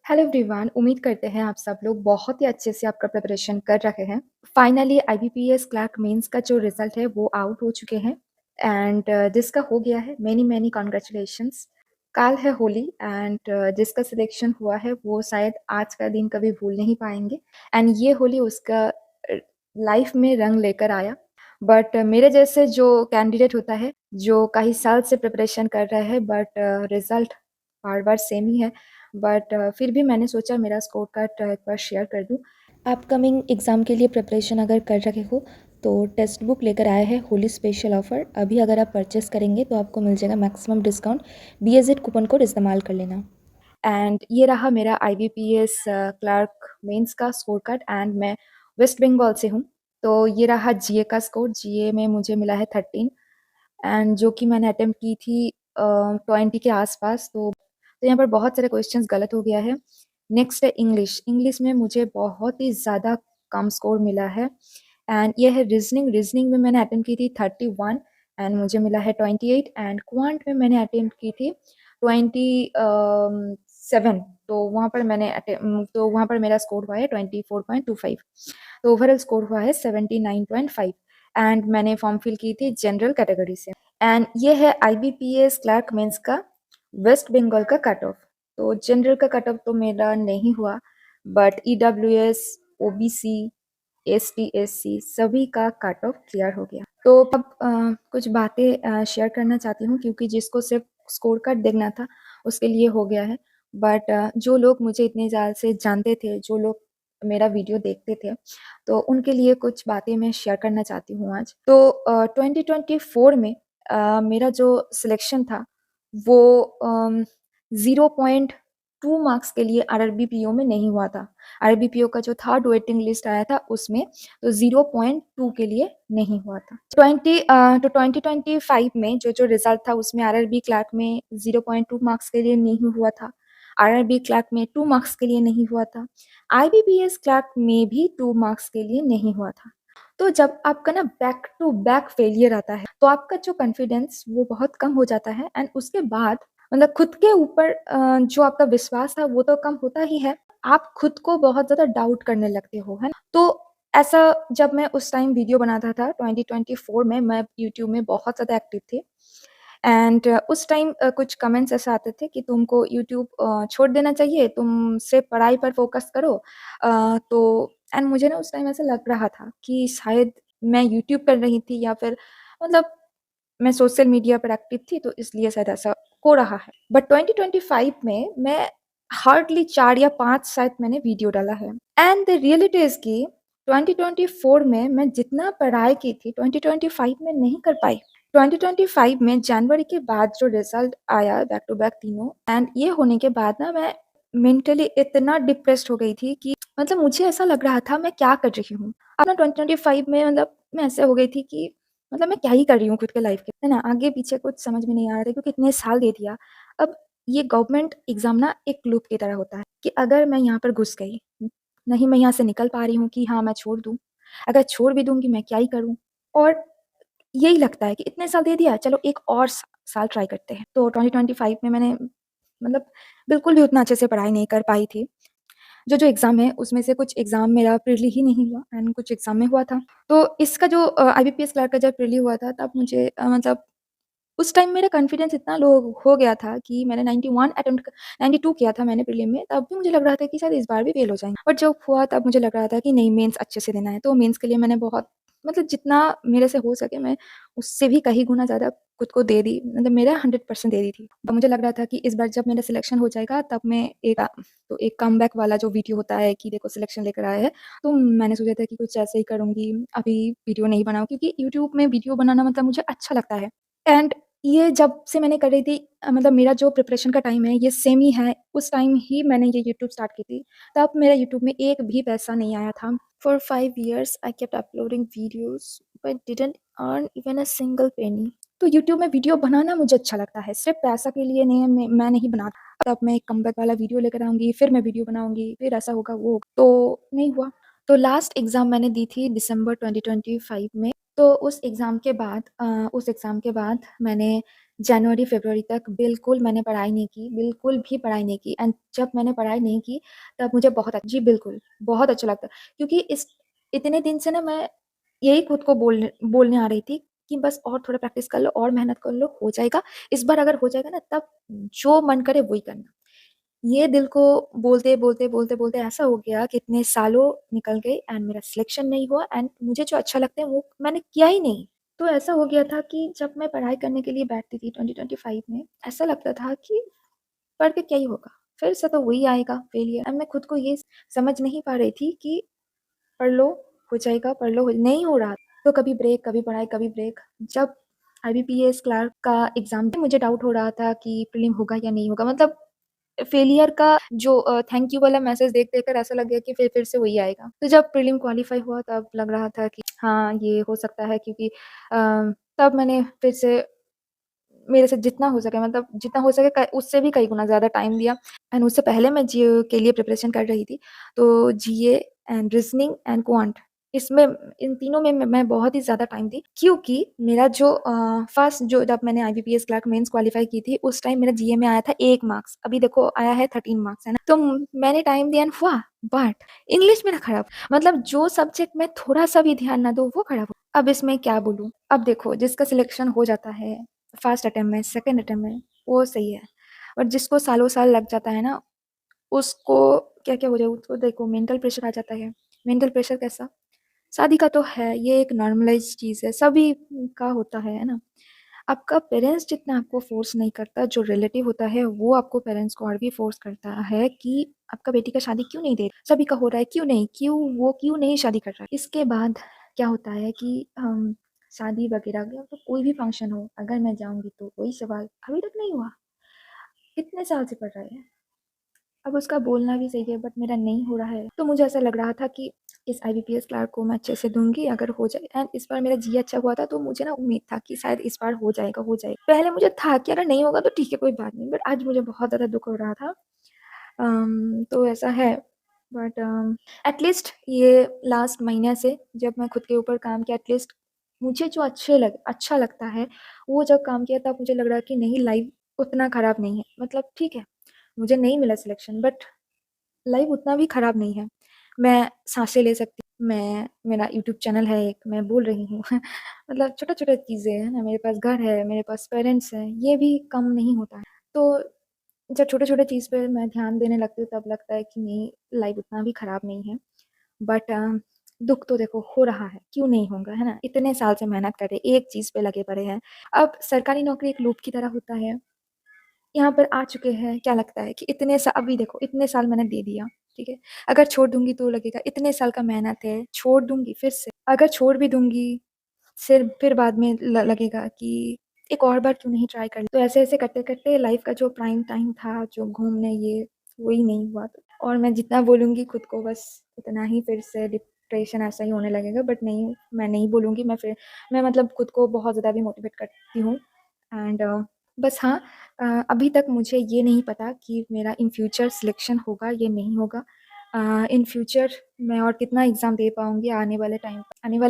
Hello everyone, उम्मीद करते हैं आप सब लोग बहुत ही अच्छे से आपका प्रिपरेशन कर रहे हैं। फाइनली आईबीपीएस क्लर्क मेंस का जो रिजल्ट है वो आउट हो चुके हैं एंड जिसका हो गया है मेनी मेनी कॉन्ग्रेचुलेशंस। कल है होली एंड जिसका सिलेक्शन हुआ है वो शायद आज का दिन कभी भूल नहीं पाएंगे एंड ये होली उसका लाइफ में रंग लेकर आया। बट मेरे जैसे जो कैंडिडेट होता है जो कई साल से प्रिपरेशन कर रहे हैं बट रिजल्ट बार बार सेम ही है, बट फिर भी मैंने सोचा मेरा स्कोर कार्ड एक बार शेयर कर दूँ। अपकमिंग एग्ज़ाम के लिए प्रिपरेशन अगर कर रहे हो तो टेक्स्ट बुक लेकर आया है होली स्पेशल ऑफ़र। अभी अगर आप परचेस करेंगे तो आपको मिल जाएगा maximum discount. BAZ coupon code इस्तेमाल कर लेना। एंड ये रहा मेरा IBPS क्लर्क मेंस का स्कोर कार्ड एंड मैं वेस्ट बंगाल से हूँ। तो ये रहा जीए का स्कोर। जीए में मुझे मिला है 13 एंड जो कि मैंने अटेम्प्ट की थी 20 के आसपास। तो यहाँ पर बहुत सारे क्वेश्चंस गलत हो गया है। नेक्स्ट है इंग्लिश। इंग्लिश में मुझे बहुत ही ज़्यादा कम स्कोर मिला है एंड ये है रीजनिंग। रीजनिंग में मैंने अटेम्प्ट की थी 31 एंड मुझे मिला है 28 एंड क्वांट में मैंने अटेम्प्ट की थी 27। तो वहाँ पर मेरा स्कोर हुआ है 24.25। तो ओवरऑल स्कोर हुआ है 79.5 एंड मैंने फॉर्म फिल की थी जनरल कैटेगरी से। एंड ये है IBPS क्लर्क मेंस का वेस्ट बंगाल का कट ऑफ। तो जनरल का कट ऑफ तो मेरा नहीं हुआ but EWS, OBC, ST SC सभी का कट ऑफ क्लियर हो गया। तो अब कुछ बातें शेयर करना चाहती हूँ क्योंकि जिसको सिर्फ स्कोर कार्ड देखना था उसके लिए हो गया है। बट जो लोग मुझे इतने साल से जानते थे, जो लोग मेरा वीडियो देखते थे, तो उनके लिए कुछ बातें मैं शेयर करना चाहती हूँ आज। तो 2024 में मेरा जो सिलेक्शन था वो 0.2 मार्क्स के लिए RRBPO में नहीं हुआ था। RRBPO का जो थर्ड वेटिंग लिस्ट आया था उसमें तो 0.2 के लिए नहीं हुआ था। 2025 में जो रिजल्ट था उसमें RRB क्लर्क में 0.2 मार्क्स के लिए नहीं हुआ था। RRB क्लर्क में 2 मार्क्स के लिए नहीं हुआ था। IBPS क्लर्क में भी 2 मार्क्स के लिए नहीं हुआ था। तो जब आपका ना बैक टू बैक फेलियर आता है तो आपका जो कॉन्फिडेंस वो बहुत कम हो जाता है एंड उसके बाद मतलब खुद के ऊपर जो आपका विश्वास था वो तो कम होता ही है। आप खुद को बहुत ज़्यादा डाउट करने लगते हो, है ना? तो ऐसा जब मैं उस टाइम वीडियो बनाता था 2024 में, मैं यूट्यूब में बहुत ज़्यादा एक्टिव थी एंड उस टाइम कुछ कमेंट्स ऐसे आते थे कि तुमको यूट्यूब छोड़ देना चाहिए, तुम सिर्फ पढ़ाई पर फोकस करो। तो एंड मुझे ना उस टाइम ऐसा लग रहा था कि शायद मैं यूट्यूब कर रही थी या फिर मतलब मैं सोशल मीडिया पर एक्टिव थी तो इसलिए शायद ऐसा हो रहा है। बट 2025 में मैं हार्डली 4 या 5 शायद मैंने वीडियो डाला है एंड द रियलिटी इज़ कि 2024 में मैं जितना पढ़ाई की थी 2025 में नहीं कर पाई। 2025 में जनवरी के बाद जो रिजल्ट आया बैक टू बैक तीनों एंड ये होने के बाद ना मैं मेंटली इतना डिप्रेस्ड हो गई थी कि मतलब मुझे ऐसा लग रहा था मैं क्या कर रही हूँ। अब ना 2025 में मतलब मैं ऐसे हो गई थी कि मतलब मैं क्या ही कर रही हूँ खुद के लाइफ के, है ना? आगे पीछे कुछ समझ में नहीं आ रहा था क्योंकि इतने साल दे दिया। अब ये गवर्नमेंट एग्ज़ाम ना एक लूप की तरह होता है कि अगर मैं यहाँ पर घुस गई, नहीं मैं यहाँ से निकल पा रही हूँ कि हाँ, मैं छोड़ दूँ। अगर छोड़ भी दूँगी मैं क्या ही करूँ? और यही लगता है कि इतने साल दे दिया, चलो एक और साल ट्राई करते हैं। तो 2025 में मैंने मतलब बिल्कुल भी उतना अच्छे से पढ़ाई नहीं कर पाई थी। जो एग्ज़ाम है उसमें से कुछ एग्ज़ाम मेरा प्रीली ही नहीं हुआ एंड कुछ एग्ज़ाम में हुआ था। तो इसका जो IBPS क्लर्क का जब प्रीली हुआ था तब मुझे मतलब उस टाइम मेरा कॉन्फिडेंस इतना लो हो गया था कि मैंने 92 किया था मैंने प्रीलिम में, तब भी मुझे लग रहा था कि शायद इस बार भी फेल हो जाएँगे। बट जब हुआ तब मुझे लग रहा था कि नहीं, मेंस अच्छे से देना है। तो मेंस के लिए मैंने बहुत मतलब जितना मेरे से हो सके मैं उससे भी कहीं गुना ज़्यादा खुद को दे दी, मतलब मेरा 100% दे दी थी। और मुझे लग रहा था कि इस बार जब मेरा सिलेक्शन हो जाएगा तब मैं एक कमबैक वाला जो वीडियो होता है कि देखो सिलेक्शन लेकर आए हैं, तो मैंने सोचा था कि कुछ ऐसे ही करूँगी, अभी वीडियो नहीं बनाऊँ क्योंकि यूट्यूब में वीडियो बनाना मतलब मुझे अच्छा लगता है। एंड ये जब से मैंने कर रही थी मतलब मेरा जो प्रिपरेशन का टाइम है ये सेम ही है, उस टाइम ही मैंने ये यूट्यूब स्टार्ट की थी। तब मेरा यूट्यूब में एक भी पैसा नहीं आया था। For 5 years I kept uploading videos but didn't earn even a single penny. तो यूट्यूब में वीडियो बनाना मुझे अच्छा लगता है, सिर्फ़ पैसा के लिए नहीं है, मैं नहीं बनाती। तब मैं एक कमबैक वाला वीडियो लेकर आऊँगी, फिर मैं वीडियो बनाऊँगी, फिर ऐसा होगा, वो होगा, तो नहीं हुआ। तो लास्ट एग्ज़ाम मैंने दी थी दिसंबर 2025 में। तो उस एग्ज़ाम के बाद मैंने जनवरी, फ़रवरी तक बिल्कुल मैंने पढ़ाई नहीं की, बिल्कुल भी पढ़ाई नहीं की एंड जब मैंने पढ़ाई नहीं की, तब मुझे जी बिल्कुल, बहुत अच्छा लगता क्योंकि इस इतने दिन से ना मैं यही खुद को बोलने बोलने आ रही थी कि बस और थोड़ा प्रैक्टिस कर लो और मेहनत कर लो, हो जाएगा। इस बार अगर हो जाएगा ना तब जो मन करे वही करना। ये दिल को बोलते ऐसा हो गया कि इतने सालों निकल गए एंड मेरा सिलेक्शन नहीं हुआ एंड मुझे जो अच्छा लगता है वो मैंने किया ही नहीं। तो ऐसा हो गया था कि जब मैं पढ़ाई करने के लिए बैठती थी 2025 में, ऐसा लगता था कि पढ़ के क्या ही होगा? फिर से तो वही आएगा फेलियर एंड मैं खुद को ये समझ नहीं पा रही थी कि पढ़ लो, हो जाएगा, पढ़ लो, नहीं हो रहा। तो कभी ब्रेक, कभी पढ़ाई, कभी ब्रेक। जब आईबीपीएस क्लर्क का एग्ज़ाम मुझे डाउट हो रहा था कि प्रीलिम होगा या नहीं होगा मतलब फेलियर का जो थैंक यू वाला मैसेज देख-देख कर ऐसा लग गया कि फिर से वही आएगा। तो जब प्रीलिम क्वालीफाई हुआ तब लग रहा था कि हाँ, ये हो सकता है क्योंकि तब मैंने फिर से मेरे से जितना हो सके मतलब जितना हो सके क उससे भी कई गुना ज़्यादा टाइम दिया एंड उससे पहले मैं जीए के लिए प्रिपरेशन कर रही थी। तो जीए एंड रीज़निंग एंड क्वांट इसमें इन तीनों में मैं बहुत ही ज़्यादा टाइम दी क्योंकि मेरा जो फर्स्ट जो जब मैंने आईबीपीएस क्लर्क मेंस क्वालीफाई की थी उस टाइम मेरा जीए में आया था 1 मार्क्स, अभी देखो आया है 13 मार्क्स, है ना? तो मैंने टाइम दिया एंड हुआ बट इंग्लिश मेरा खराब मतलब जो सब्जेक्ट में थोड़ा-सा भी ध्यान ना दूँ वो खराब हो। अब इसमें क्या बोलूँ? अब देखो जिसका सिलेक्शन हो जाता है फर्स्ट अटेम्प्ट में, सेकंड अटेम्प्ट में, वो सही है। और जिसको सालों-साल लग जाता है ना, उसको क्या-क्या हो जाए उसको देखो मेंटल प्रेशर आ जाता है। मेंटल प्रेशर कैसा? शादी का तो है, ये एक नॉर्मलाइज़्ड चीज़ है, सभी का होता है ना? आपका पेरेंट्स जितना आपको फ़ोर्स नहीं करता, जो रिलेटिव होता है वो आपको पेरेंट्स को और भी फ़ोर्स करता है कि आपका बेटी का शादी क्यों नहीं दे रहे? सभी का हो रहा है, क्यों नहीं? वो क्यों नहीं शादी कर रहा है? इसके बाद क्या होता है कि शादी वगैरह का तो कोई भी फंक्शन हो, अगर मैं जाऊँगी तो वही सवाल, अभी तक नहीं हुआ, कितने साल से पढ़ रहे हैं? अब उसका बोलना भी सही है बट मेरा नहीं हो रहा है। तो मुझे ऐसा लग रहा था कि इस आईबीपीएस क्लर्क को मैं अच्छे से दूँगी अगर हो जाए एंड इस बार मेरा जीए अच्छा हुआ था तो मुझे ना उम्मीद था कि शायद इस बार हो जाएगा, हो जाएगा। पहले मुझे था कि अगर नहीं होगा तो ठीक है कोई बात नहीं बट आज मुझे बहुत ज़्यादा दुःख हो रहा था। तो ऐसा है बट एट लीस्ट ये लास्ट महीने से जब मैं खुद के ऊपर काम किया एट लीस्ट मुझे जो अच्छा लगता है, वो जब काम किया तब मुझे लग रहा है कि नहीं लाइफ़ उतना ख़राब नहीं है। मतलब ठीक है, मुझे नहीं मिला सिलेक्शन बट लाइफ उतना भी खराब नहीं है। मैं साँसें ले सकती हूँ, मैं मेरा यूट्यूब चैनल है एक, मैं बोल रही हूँ मतलब छोटा-छोटा चीज़ें हैं ना, मेरे पास घर है, मेरे पास पेरेंट्स हैं, ये भी कम नहीं होता है। तो जब छोटे-छोटे चीज़ पे मैं ध्यान देने लगती हूँ, तब लगता है कि नहीं, लाइफ उतना भी खराब नहीं है। बट दुःख तो देखो हो रहा है, क्यों नहीं होगा, है ना? इतने साल से मेहनत कर रहे, एक चीज़ पे लगे पड़े हैं। अब सरकारी नौकरी एक लूप की तरह होता है। यहाँ पर आ चुके हैं, क्या लगता है कि अभी देखो इतने साल मैंने दे दिया, ठीक है? अगर छोड़ दूँगी तो लगेगा इतने साल का मेहनत है, छोड़ दूँगी फिर से, अगर छोड़ भी दूँगी, फिर बाद में लगेगा कि एक और बार क्यों नहीं ट्राई कर लिया? तो ऐसे-ऐसे करते-करते लाइफ़ का जो प्राइम टाइम था, जो घूमने ये, वही नहीं हुआ। और मैं जितना बोलूँगी खुद को बस उतना ही फिर से डिप्रेशन ऐसा ही होने लगेगा बट नहीं, मैं नहीं बोलूँगी, मैं मतलब खुद को बहुत ज़्यादा भी मोटिवेट करती हूँ एंड बस हाँ अभी तक मुझे ये नहीं पता कि मेरा इन फ्यूचर सिलेक्शन होगा या नहीं होगा। इन फ्यूचर मैं और कितना एग्ज़ाम दे पाऊँगी आने वाले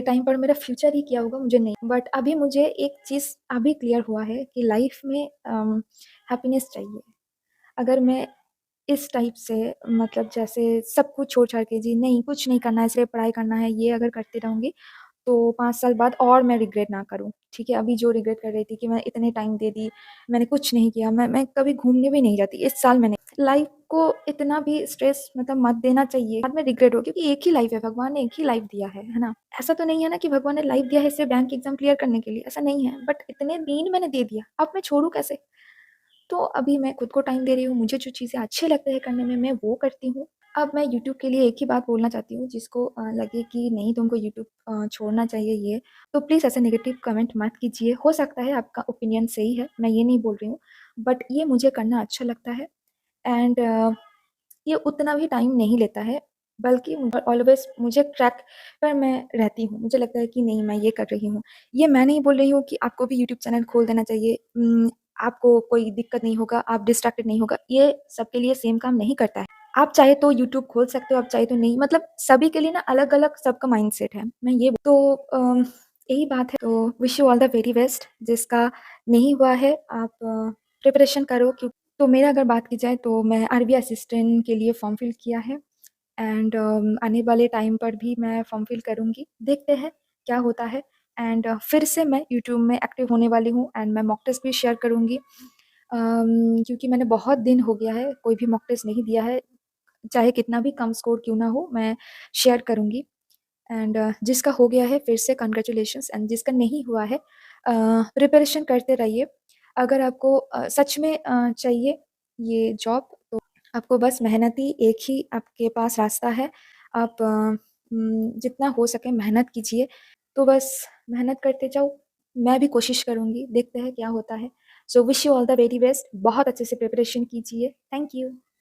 टाइम पर मेरा फ्यूचर ही क्या होगा मुझे नहीं बट अभी मुझे एक चीज़ अभी क्लियर हुआ है कि लाइफ़ में हैप्पीनेस चाहिए। अगर मैं इस टाइप से मतलब जैसे सब कुछ छोड़-छाड़ के जी नहीं कुछ नहीं करना है, सिर्फ़ पढ़ाई करना है, ये अगर करती रहूँगी तो 5 साल बाद और मैं रिग्रेट ना करूँ, ठीक है? अभी जो रिग्रेट कर रही थी कि मैं इतने टाइम दे दी, मैंने कुछ नहीं किया, मैं कभी घूमने भी नहीं जाती, इस साल मैंने लाइफ़ को इतना भी स्ट्रेस मतलब मत देना चाहिए, बाद में रिग्रेट हो क्योंकि एक ही लाइफ़ है, भगवान ने एक ही लाइफ़ दिया है ना? ऐसा तो नहीं है ना कि भगवान ने लाइफ़ दिया है सिर्फ़ बैंक एग्ज़ाम क्लियर करने के लिए, ऐसा नहीं है, बट इतने दिन मैंने दे दिया, अब मैं छोड़ूँ कैसे? तो अभी मैं खुद को टाइम दे रही हूँ, मुझे जो चीज़ें अच्छे लगते हैं करने में मैं वो करती हूँ। अब मैं यूट्यूब के लिए एक ही बात बोलना चाहती हूँ जिसको लगे कि नहीं तुमको यूट्यूब छोड़ना चाहिए ये, तो प्लीज़ ऐसे नेगेटिव कमेंट मत कीजिए। हो सकता है आपका ओपिनियन सही है, मैं ये नहीं बोल रही हूँ, बट ये मुझे करना अच्छा लगता है एंड ये उतना भी टाइम नहीं लेता है, बल्कि ऑलवेज़ मुझे ट्रैक पर मैं रहती हूँ। मुझे लगता है कि नहीं मैं ये कर रही हूँ। ये मैं नहीं बोल रही हूँ कि आपको भी यूट्यूब चैनल खोल देना चाहिए। आपको कोई दिक्कत नहीं होगा, आप डिस्ट्रैक्टेड नहीं होगा, ये सबके लिए सेम काम नहीं करता है। आप चाहे तो यूट्यूब खोल सकते हो, आप चाहे तो नहीं मतलब सभी के लिए ना अलग-अलग सबका माइंडसेट है। मैं ये तो यही बात है, तो wish you all the very best. जिसका नहीं हुआ है आप प्रिपरेशन करो। क्यों तो मेरा अगर बात की जाए तो मैं आरबी असिस्टेंट के लिए फॉर्म फिल किया है एंड आने वाले टाइम पर भी मैं फॉर्म फिल करूँगी। देखते हैं क्या होता है एंड फिर से मैं यूट्यूब में एक्टिव होने वाली हूँ एंड मैं मॉक टेस्ट भी शेयर करूँगी। क्योंकि मैंने बहुत दिन हो गया है कोई भी मॉक टेस्ट नहीं दिया है, चाहे कितना भी कम स्कोर क्यों ना हो, मैं शेयर करूँगी। एंड जिसका हो गया है फिर से कांग्रेचुलेशंस एंड जिसका नहीं हुआ है प्रिपरेशन करते रहिए। अगर आपको सच में चाहिए ये जॉब तो आपको बस मेहनत ही एक ही आपके पास रास्ता है। आप जितना हो सके मेहनत कीजिए। तो बस मेहनत करते जाओ, मैं भी कोशिश करूँगी, देखते हैं क्या होता है। So wish you all the very best. बहुत अच्छे से प्रिपरेशन कीजिए। Thank you.